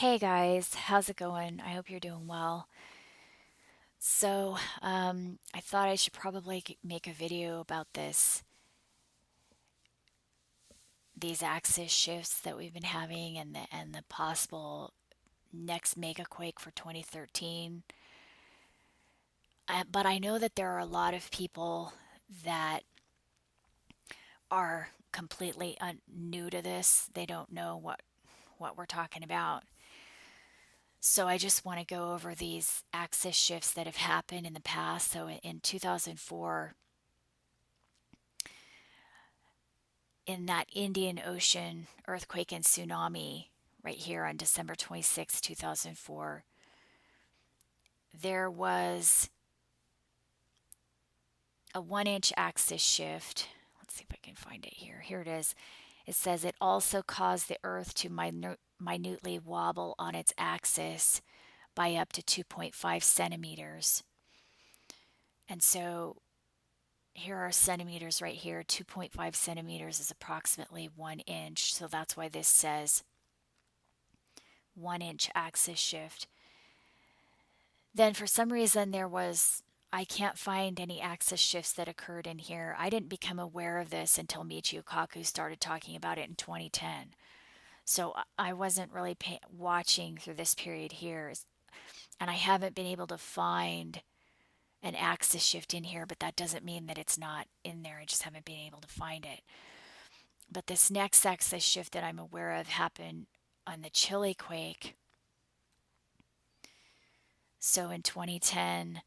Hey guys, how's it going? I hope you're doing well. I thought I should probably make a video about these axis shifts that we've been having and the possible next mega quake for 2013. But I know that there are a lot of people that are completely new to this. They don't know what we're talking about. So I just want to go over these axis shifts that have happened in the past. So in 2004, in that Indian Ocean earthquake and tsunami right here on December 26, 2004, there was a 1 inch axis shift. Let's see if I can find it here. Here it is. It says it also caused the Earth to minutely wobble on its axis by up to 2.5 centimeters. And so here are centimeters right here. 2.5 centimeters is approximately 1 inch. So that's why this says 1 inch axis shift. Then for some reason I can't find any axis shifts that occurred in here. I didn't become aware of this until Michio Kaku started talking about it in 2010. So I wasn't really watching through this period here. And I haven't been able to find an axis shift in here, but that doesn't mean that it's not in there. I just haven't been able to find it. But this next axis shift that I'm aware of happened on the Chile quake. So in 2010,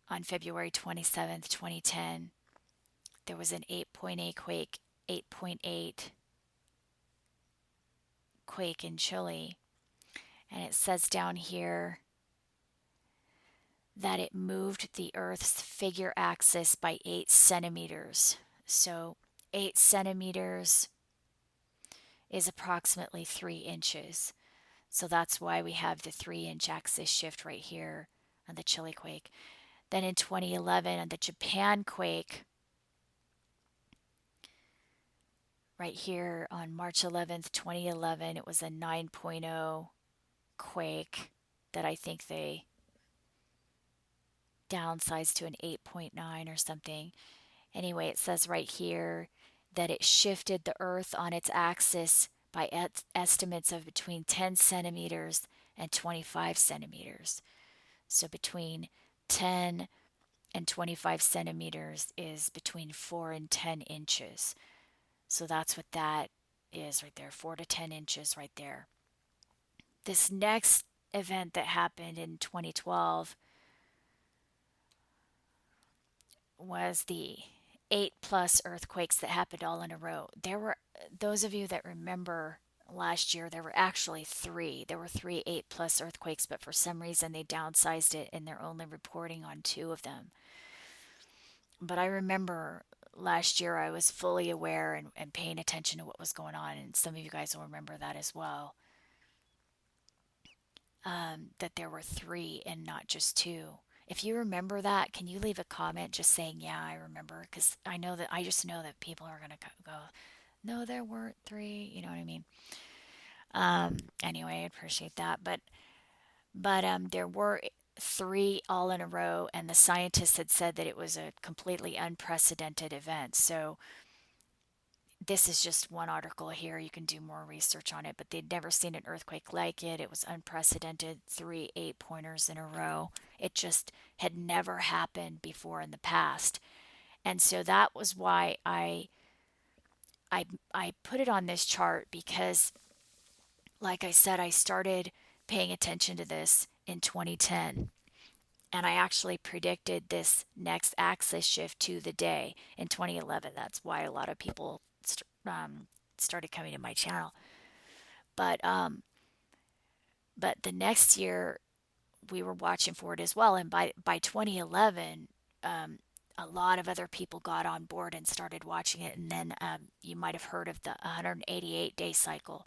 on February 27th, 2010, there was an 8.8 quake, 8.8 quake in Chile. And it says down here that it moved the Earth's figure axis by 8 centimeters. So 8 centimeters is approximately 3 inches. So that's why we have the 3 inch axis shift right here on the Chile quake. Then in 2011, on the Japan quake, right here on March 11th, 2011, it was a 9.0 quake that I think they downsized to an 8.9 or something. Anyway, it says right here that it shifted the Earth on its axis by estimates of between 10 centimeters and 25 centimeters. So between 10 and 25 centimeters is between 4 and 10 inches. So that's what that is right there, 4 to 10 inches right there. This next event that happened in 2012 was the 8+ earthquakes that happened all in a row. There were, those of you that remember last year, there were actually three. There were three 8+ earthquakes, but for some reason they downsized it and they're only reporting on two of them. But I remember last year I was fully aware and paying attention to what was going on, and some of you guys will remember that as well. That there were three and not just two. If you remember that, can you leave a comment just saying, yeah, I remember? Because I just know that people are going to go, no, there weren't three. You know what I mean? Anyway, I appreciate that. But there were three all in a row, and the scientists had said that it was a completely unprecedented event. So this is just one article here. You can do more research on it, but they'd never seen an earthquake like it. It was unprecedented, three 8-pointers in a row. It just had never happened before in the past. And so that was why I put it on this chart because, like I said, I started paying attention to this in 2010. And I actually predicted this next axis shift to the day in 2011. That's why a lot of people started coming to my channel. But but the next year we were watching for it as well. And by 2011, a lot of other people got on board and started watching it. And then you might have heard of the 188-day cycle.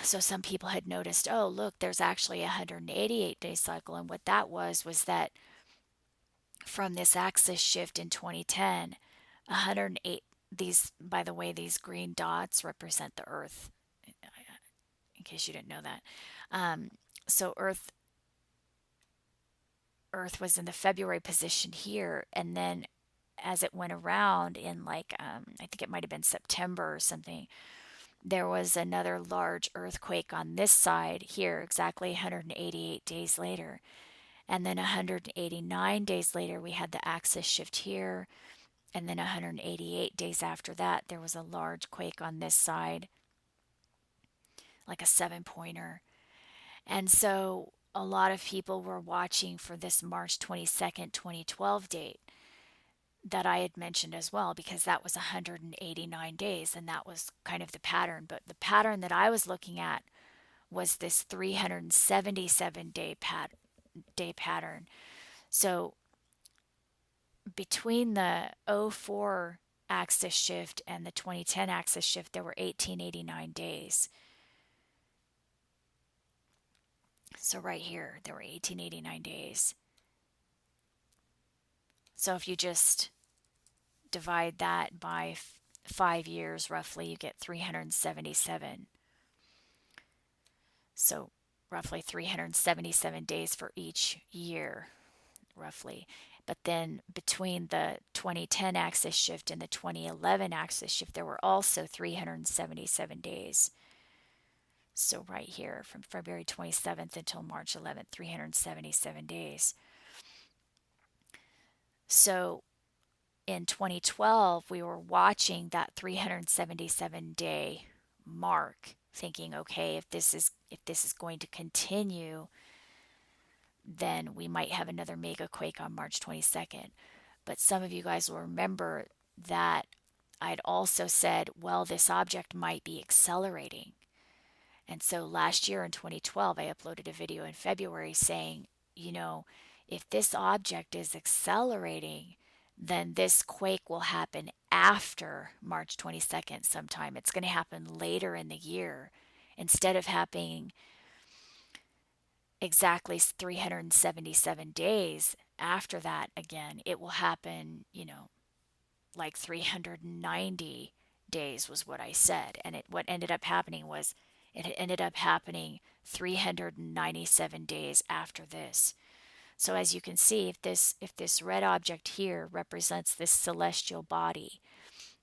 So some people had noticed, oh, look, there's actually a 188-day cycle. And what that was that from this axis shift in 2010, 108, these, by the way, these green dots represent the Earth. case you didn't know that. Um, so Earth was in the February position here, and then as it went around in like I think it might have been September or something, there was another large earthquake on this side here, exactly 188 days later. And then 189 days later, we had the axis shift here. And then 188 days after that, there was a large quake on this side, like a 7 pointer. And so a lot of people were watching for this March 22nd, 2012 date that I had mentioned as well, because that was 189 days and that was kind of the pattern. But the pattern that I was looking at was this 377 day pattern. So between the '04 axis shift and the 2010 axis shift, there were 1889 days. So right here, there were 1889 days. So if you just divide that by 5 years roughly, you get 377. So roughly 377 days for each year, roughly. But then between the 2010 axis shift and the 2011 axis shift, there were also 377 days. So right here, from February 27th until March 11th, 377 days. So in 2012, we were watching that 377-day mark, thinking, okay, if this is going to continue, then we might have another mega quake on March 22nd. But some of you guys will remember that I'd also said, well, this object might be accelerating. And so last year in 2012, I uploaded a video in February saying, if this object is accelerating, then this quake will happen after March 22nd sometime. It's going to happen later in the year. Instead of happening exactly 377 days after that again, it will happen, like 390 days was what I said. And what ended up happening was it ended up happening 397 days after this. So as you can see, if this red object here represents this celestial body,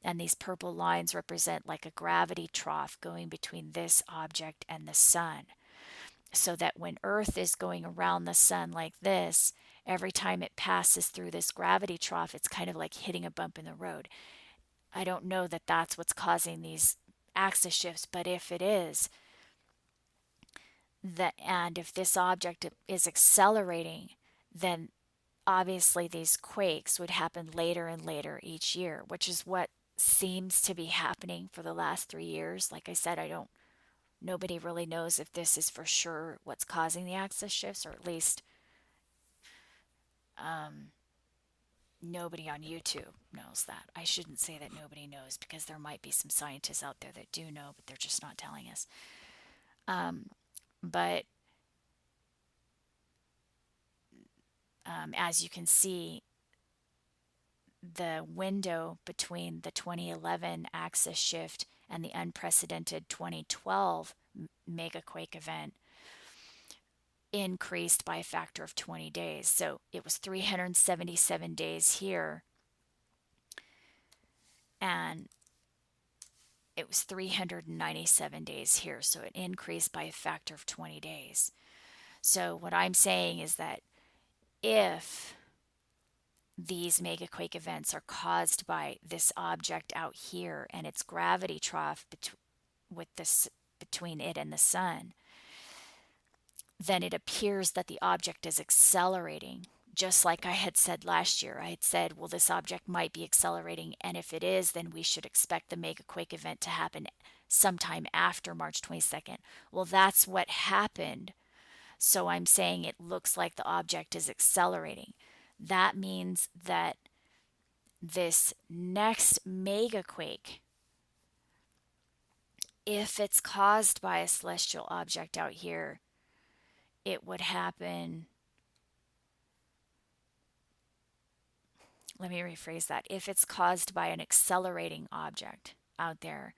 and these purple lines represent like a gravity trough going between this object and the sun, so that when Earth is going around the sun like this, every time it passes through this gravity trough, it's kind of like hitting a bump in the road. I don't know that that's what's causing these axis shifts, but if it is, and if this object is accelerating, then obviously these quakes would happen later and later each year, which is what seems to be happening for the last 3 years. Like I said, nobody really knows if this is for sure what's causing the axis shifts, or at least nobody on YouTube knows that. I shouldn't say that nobody knows, because there might be some scientists out there that do know, but they're just not telling us. But as you can see, the window between the 2011 axis shift and the unprecedented 2012 megaquake event increased by a factor of 20 days. So it was 377 days here, and it was 397 days here. So it increased by a factor of 20 days. So what I'm saying is that if these megaquake events are caused by this object out here and its gravity trough between it and the sun, then it appears that the object is accelerating. Just like I had said last year, I had said, well, this object might be accelerating, and if it is, then we should expect the megaquake event to happen sometime after March 22nd. Well, that's what happened. So I'm saying it looks like the object is accelerating. That means that this next megaquake, if it's caused by a celestial object out here, it would happen. Let me rephrase that. If it's caused by an accelerating object out there,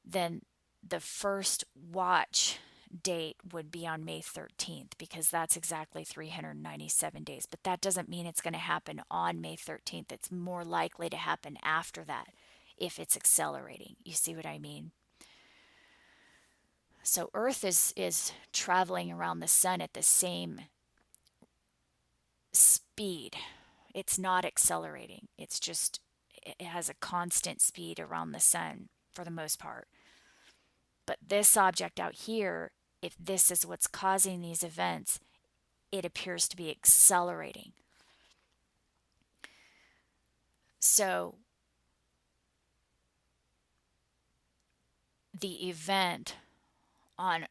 then the first watch date would be on May 13th because that's exactly 397 days. But that doesn't mean it's going to happen on May 13th. It's more likely to happen after that if it's accelerating. You see what I mean? So Earth is traveling around the sun at the same speed. It's not accelerating. It's just it has a constant speed around the sun for the most part. But this object out here, if this is what's causing these events, it appears to be accelerating. So the event on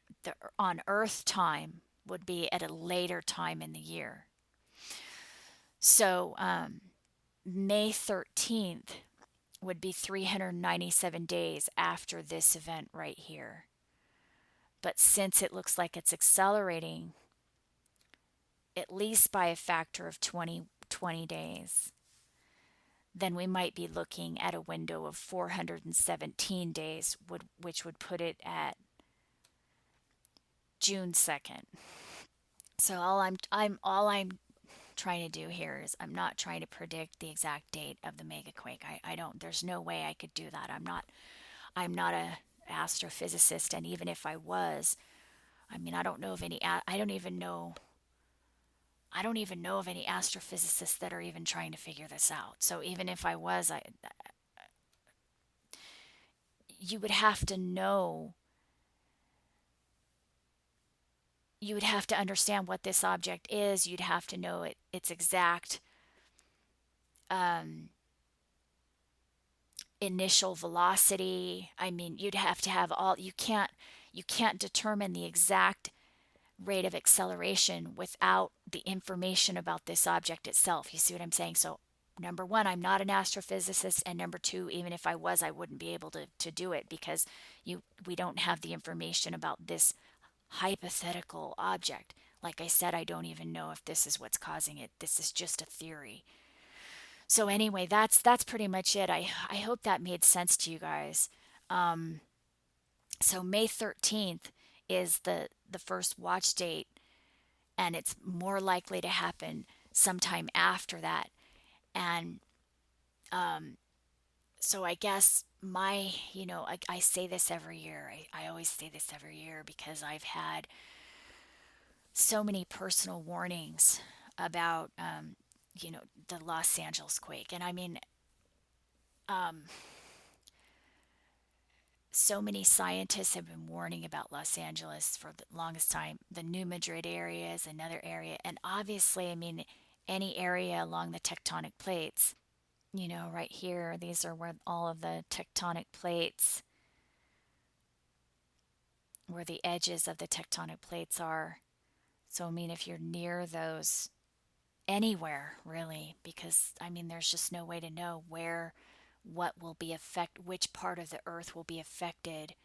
Earth time would be at a later time in the year. So May 13th would be 397 days after this event right here. But since it looks like it's accelerating, at least by a factor of 20 days, then we might be looking at a window of 417 days, which would put it at June 2nd. So all I'm trying to do here is I'm not trying to predict the exact date of the megaquake. I don't. There's no way I could do that. I'm not a astrophysicist, and even if I was, I mean, I don't know of any. I don't even know. I don't even know of any astrophysicists that are even trying to figure this out. So even if I was, you would have to know. You would have to understand what this object is. You'd have to know its exact um, initial velocity. I mean, you'd have to have all. You can't determine the exact rate of acceleration without the information about this object itself. You see what I'm saying? So number one, I'm not an astrophysicist, and number two, even if I was, I wouldn't be able to do it because we don't have the information about this hypothetical object. Like I said, I don't even know if this is what's causing it. This is just a theory. So anyway, that's pretty much it. I hope that made sense to you guys. So May 13th is the first watch date, and it's more likely to happen sometime after that. And so I guess I say this every year. I always say this every year because I've had so many personal warnings about, the Los Angeles quake. And I mean, so many scientists have been warning about Los Angeles for the longest time. The New Madrid area is another area. And obviously, I mean, any area along the tectonic plates, right here, these are where all of the tectonic plates, where the edges of the tectonic plates are. So, I mean, if you're near those, anywhere really, because I mean, there's just no way to know which part of the earth will be affected.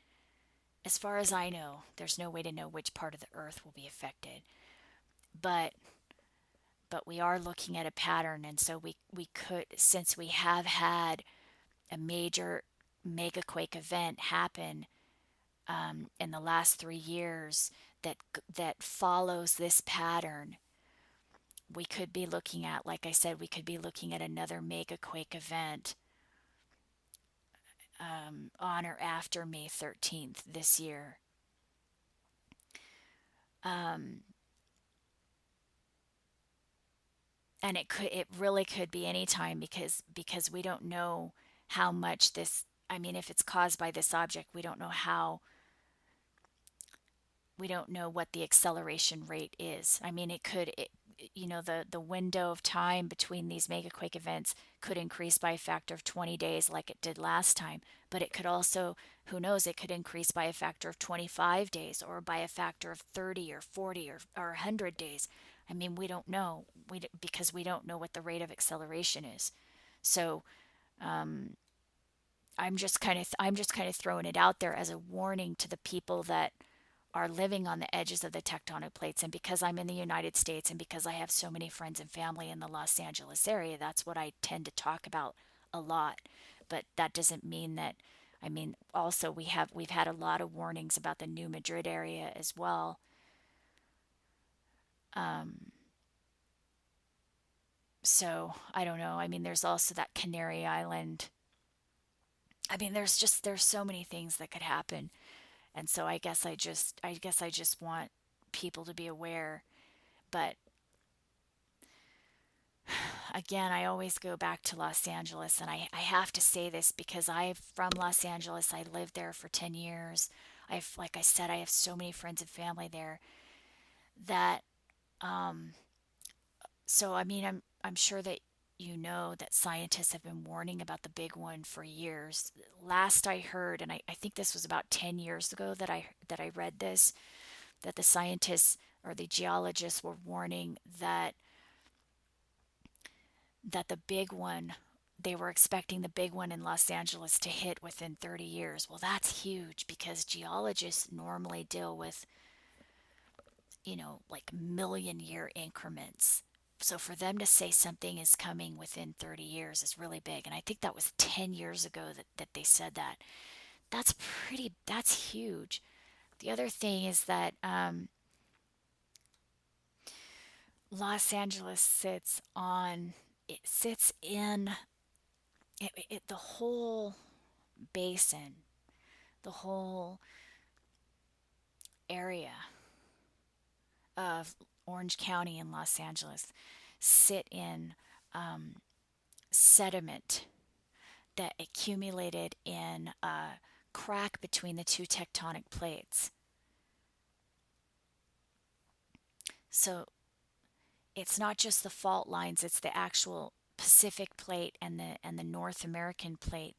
As far as I know, there's no way to know which part of the earth will be affected. But we are looking at a pattern, and so we could, since we have had a major megaquake event happen in the last 3 years that follows this pattern, we could be looking at, like I said, we could be looking at another megaquake event on or after May 13th this year. And it really could be any time because we don't know how much this, I mean, if it's caused by this object, we don't know what the acceleration rate is. I mean, the window of time between these megaquake events could increase by a factor of 20 days like it did last time, but it could also, who knows, it could increase by a factor of 25 days or by a factor of 30 or 40 or 100 days. I mean, we don't know because we don't know what the rate of acceleration is. So I'm just kind of throwing it out there as a warning to the people that are living on the edges of the tectonic plates. And because I'm in the United States and because I have so many friends and family in the Los Angeles area, that's what I tend to talk about a lot. But that doesn't mean that, I mean, also we've had a lot of warnings about the New Madrid area as well. Um, so I don't know. I mean, there's also that Canary Island. I mean, there's so many things that could happen. And so I guess I just want people to be aware. But again, I always go back to Los Angeles, and I have to say this because I'm from Los Angeles. I lived there for 10 years. Like I said, I have so many friends and family there that, um, so I mean, I'm sure that you know that scientists have been warning about the big one for years. Last I heard, and I think this was about 10 years ago that I read this, that the scientists or the geologists were warning that the big one, they were expecting the big one in Los Angeles to hit within 30 years. Well, that's huge because geologists normally deal with, like million year increments. So for them to say something is coming within 30 years is really big. And I think that was 10 years ago that they said that. That's huge. The other thing is that Los Angeles it sits in the whole basin, the whole area of Orange County and Los Angeles sit in um, sediment that accumulated in a crack between the two tectonic plates. So it's not just the fault lines, it's the actual Pacific plate and the North American plate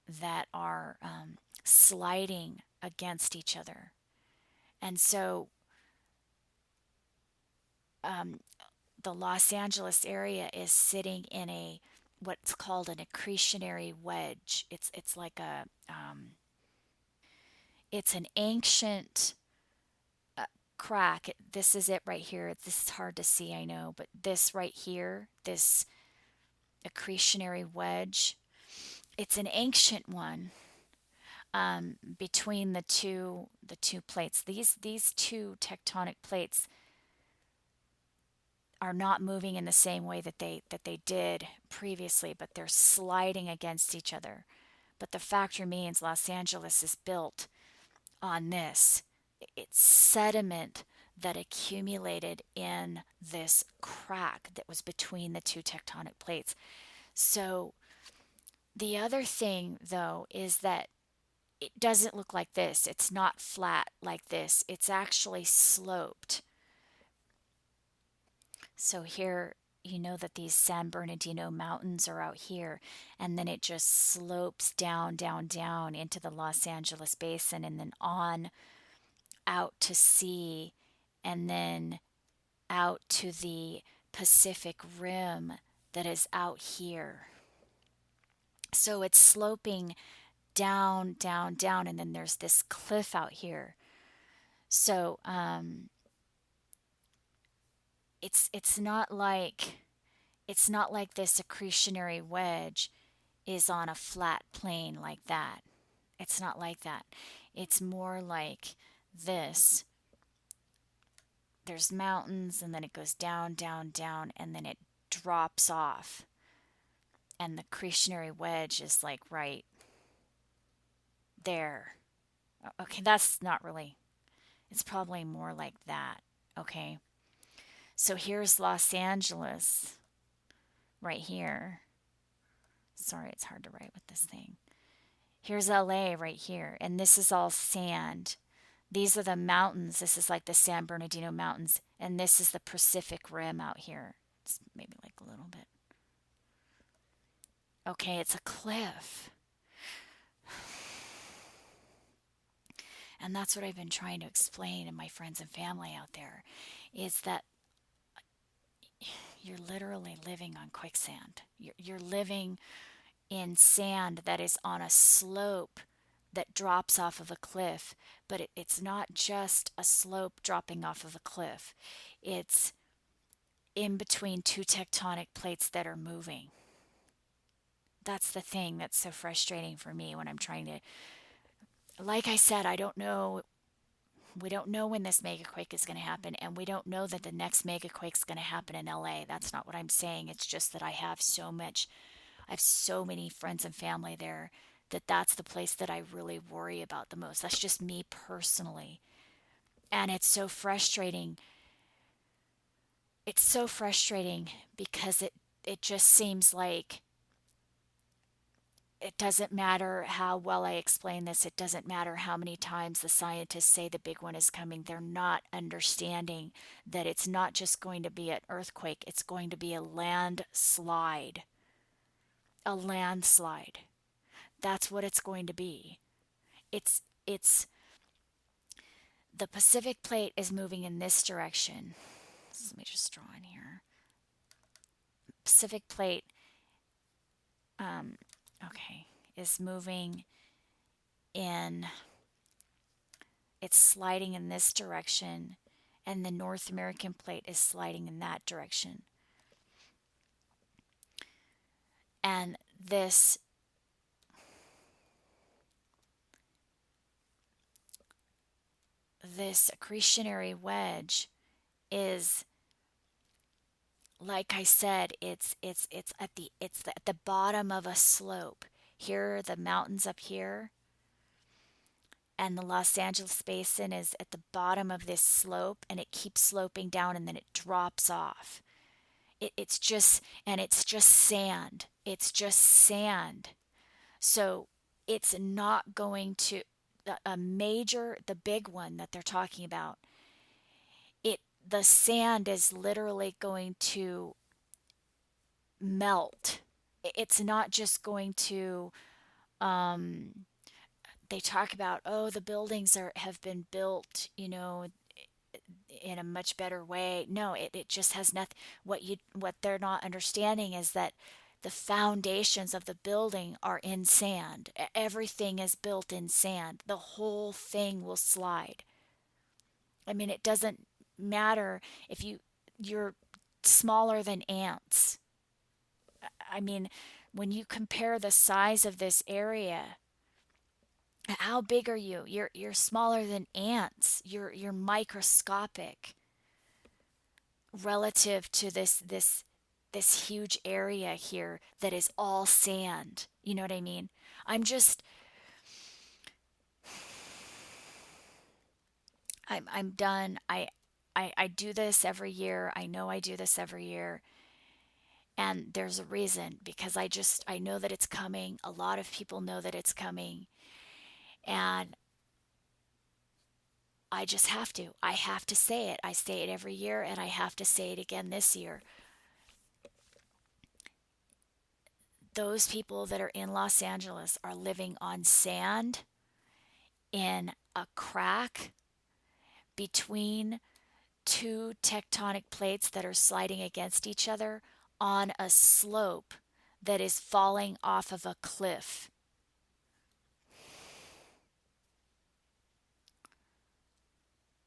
that are sliding against each other. And so um, the Los Angeles area is sitting in a what's called an accretionary wedge. It's like it's an ancient crack. This is it right here. This is hard to see, I know, but this right here, this accretionary wedge, it's an ancient one between the two plates. These two tectonic plates are not moving in the same way that they did previously, but they're sliding against each other. But the fact remains, Los Angeles is built on this. It's sediment that accumulated in this crack that was between the two tectonic plates. So the other thing, though, is that it doesn't look like this. It's not flat like this. It's actually sloped. So here, you know that these San Bernardino mountains are out here, and then it just slopes down, down, down into the Los Angeles basin and then on out to sea and then out to the Pacific Rim that is out here. So it's sloping down, down, down, and then there's this cliff out here. So it's not like this accretionary wedge is on a flat plane like that. It's not like that. It's more like this. There's mountains and then it goes down, down, down, and then it drops off. And the accretionary wedge is like right there. Okay, that's not really, it's probably more like that. Okay, so here's Los Angeles right here. Sorry, it's hard to write with this thing. Here's LA right here, and this is all sand. These are the mountains. This is like the San Bernardino Mountains, and this is the Pacific Rim out here. It's maybe like a little bit. Okay, it's a cliff. And that's what I've been trying to explain to my friends and family out there is that you're literally living on quicksand. You're living in sand that is on a slope that drops off of a cliff, but it's not just a slope dropping off of a cliff. It's in between two tectonic plates that are moving. that's the thing that's so frustrating for me when I'm trying to, like I said, I don't know. We don't know when this megaquake is going to happen, and we don't know that the next megaquake is going to happen in LA. That's not what I'm saying. It's just that I have so many friends and family there that that's the place that I really worry about the most. That's just me personally. And it's so frustrating. It's so frustrating because it just seems like it doesn't matter how well I explain this. It doesn't matter how many times the scientists say the big one is coming. They're not understanding that it's not just going to be an earthquake, it's going to be a landslide. A landslide. That's what it's going to be. It's the Pacific plate is moving in this direction. So let me just draw in here. Pacific plate, um, okay, is moving in, it's sliding in this direction, and the North American plate is sliding in that direction. And this accretionary wedge is, like I said, it's at the bottom of a slope. Here are the mountains up here, and the Los Angeles basin is at the bottom of this slope, and it keeps sloping down, and then it drops off. It's just sand. It's just sand. So it's not going to, the big one that they're talking about, the sand is literally going to melt. It's not just going to, um, they talk about, oh, the buildings have been built, in a much better way. No, it just has nothing. What they're not understanding is that the foundations of the building are in sand. Everything is built in sand. The whole thing will slide. I mean, it doesn't matter if you're smaller than ants. I mean, when you compare the size of this area, how big are you? You're smaller than ants. You're microscopic relative to this huge area here that is all sand. You know what I mean? I'm done. I do this every year. I know I do this every year. And there's a reason, because I know that it's coming. A lot of people know that it's coming. And I just have to. I have to say it. I say it every year, and I have to say it again this year. Those people that are in Los Angeles are living on sand in a crack between two tectonic plates that are sliding against each other on a slope that is falling off of a cliff.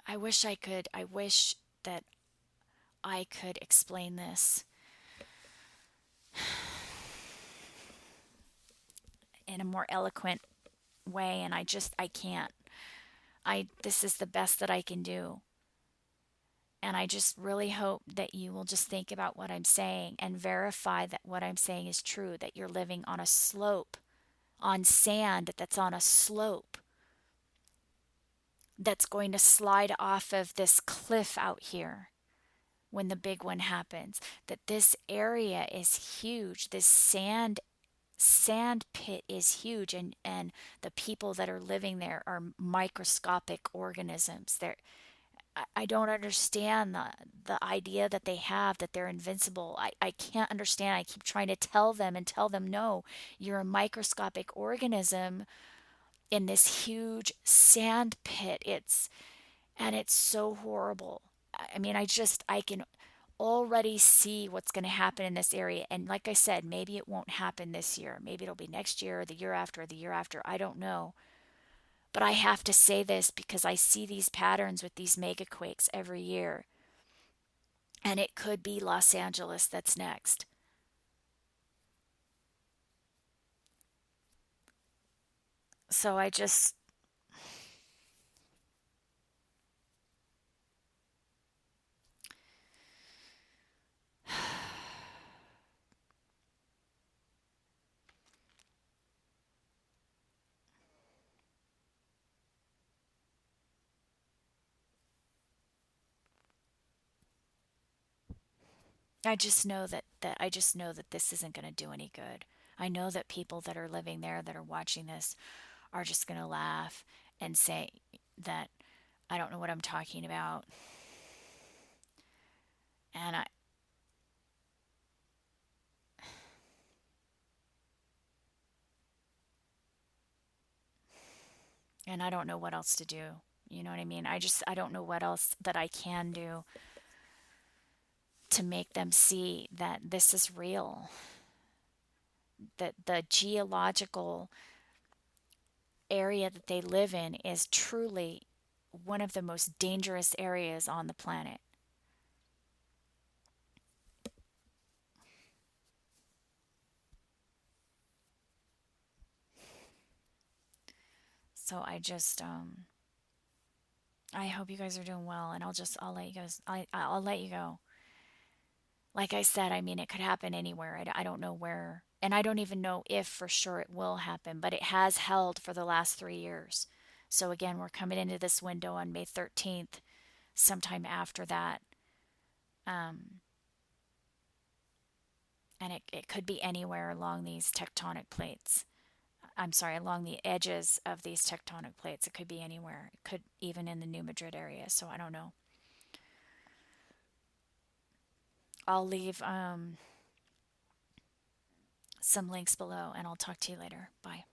I wish that I could explain this in a more eloquent way, and I can't. This is the best that I can do. And I just really hope that you will just think about what I'm saying and verify that what I'm saying is true, that you're living on a slope, on sand that's on a slope that's going to slide off of this cliff out here when the big one happens. That this area is huge. This sand pit is huge, and the people that are living there are microscopic organisms. I don't understand the idea that they have that they're invincible. I can't understand. I keep trying to tell them no, you're a microscopic organism in this huge sand pit. It's so horrible. I mean, I can already see what's going to happen in this area. And like I said, maybe it won't happen this year. Maybe it'll be next year or the year after or the year after. I don't know. But I have to say this because I see these patterns with these megaquakes every year. And it could be Los Angeles that's next. So I just know that I just know that this isn't going to do any good. I know that people that are living there that are watching this are just going to laugh and say that I don't know what I'm talking about. And I don't know what else to do. You know what I mean? I don't know what else that I can do to make them see that this is real. That the geological area that they live in is truly one of the most dangerous areas on the planet. So I hope you guys are doing well, and I'll let you guys I'll let you go. Like I said, I mean, it could happen anywhere. I don't know where, and I don't even know if for sure it will happen, but it has held for the last 3 years. So again, we're coming into this window on May 13th, sometime after that. Um, and it could be anywhere along these tectonic plates. I'm sorry, along the edges of these tectonic plates. It could be anywhere. It could even in the New Madrid area. So I don't know. I'll leave some links below and I'll talk to you later. Bye.